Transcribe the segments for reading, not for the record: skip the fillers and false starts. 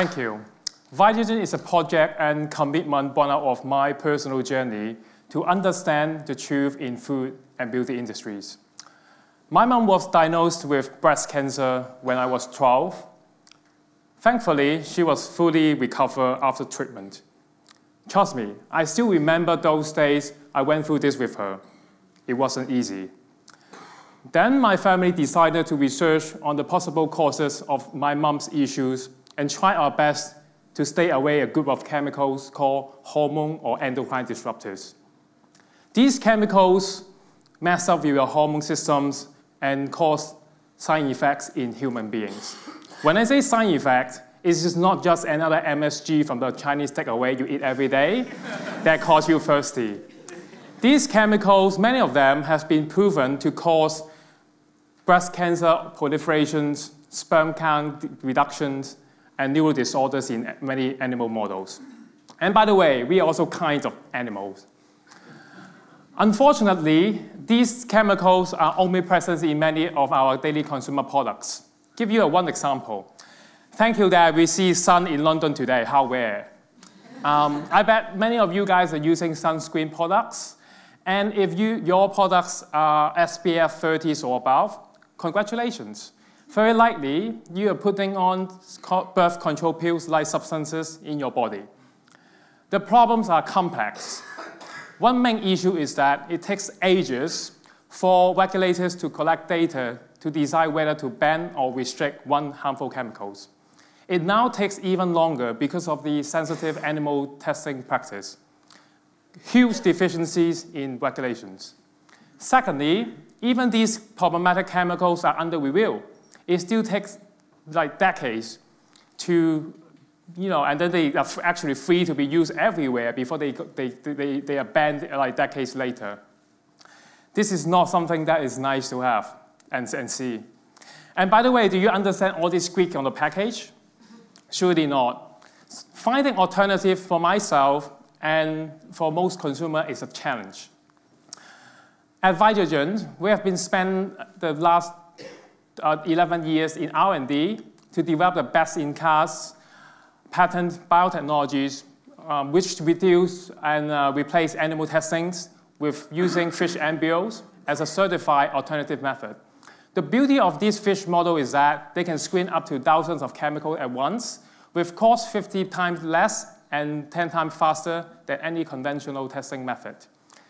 Thank you. Vitargent is a project and commitment born out of my personal journey to understand the truth in food and beauty industries. My mom was diagnosed with breast cancer when I was 12. Thankfully, she was fully recovered after treatment. Trust me, I still remember those days I went through this with her. It wasn't easy. Then my family decided to research on the possible causes of my mom's issues and try our best to stay away a group of chemicals called hormone or endocrine disruptors. These chemicals mess up with your hormone systems and cause side effects in human beings. When I say side effect, it's just not just another MSG from the Chinese takeaway you eat every day that cause you thirsty. These chemicals, many of them, have been proven to cause breast cancer proliferations, sperm count reductions, and neural disorders in many animal models. And by the way, we are also kinds of animals. Unfortunately, these chemicals are omnipresent in many of our daily consumer products. Give you one example. Thank you that we see sun in London today. How rare. I bet many of you guys are using sunscreen products. And if your products are SPF 30s or above, congratulations. Very likely, you are putting on birth control pills-like substances in your body. The problems are complex. One main issue is that it takes ages for regulators to collect data to decide whether to ban or restrict one harmful chemicals. It now takes even longer because of the sensitive animal testing practice. Huge deficiencies in regulations. Secondly, even these problematic chemicals are under review. It still takes like decades to, and then they are actually free to be used everywhere before they are banned like decades later. This is not something that is nice to have and see. And by the way, do you understand all this Greek on the package? Surely not. Finding alternative for myself and for most consumers is a challenge. At Vitargent, we have been spent the last 11 years in R&D to develop the best-in-class patent biotechnologies which reduce and replace animal testings with using fish embryos as a certified alternative method. The beauty of this fish model is that they can screen up to thousands of chemicals at once, with cost 50 times less and 10 times faster than any conventional testing method.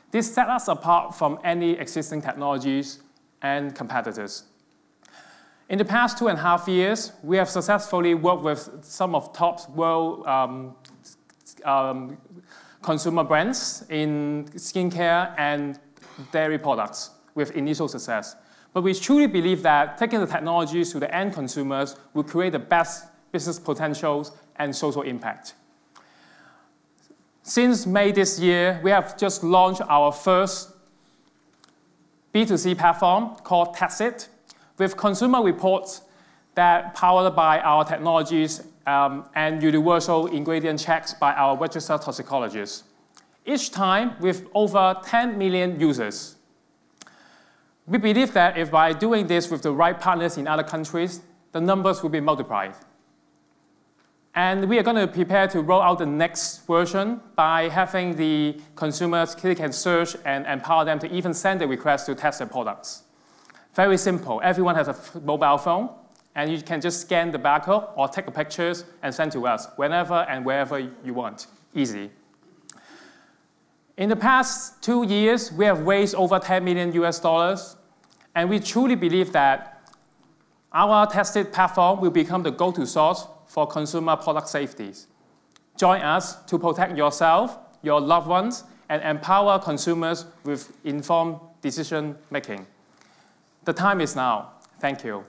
This sets us apart from any existing technologies and competitors. In the past 2.5 years, we have successfully worked with some of top world consumer brands in skincare and dairy products with initial success. But we truly believe that taking the technologies to the end consumers will create the best business potentials and social impact. Since May this year, we have just launched our first B2C platform called TestIt, with consumer reports that powered by our technologies and universal ingredient checks by our registered toxicologists. Each time with over 10 million users. We believe that if by doing this with the right partners in other countries, the numbers will be multiplied. And we are going to prepare to roll out the next version by having the consumers click and search and empower them to even send a request to test their products. Very simple. Everyone has a mobile phone, and you can just scan the barcode or take the pictures and send to us whenever and wherever you want. Easy. In the past 2 years, we have raised over $10 million US, and we truly believe that our tested platform will become the go-to source for consumer product safety. Join us to protect yourself, your loved ones, and empower consumers with informed decision-making. The time is now. Thank you.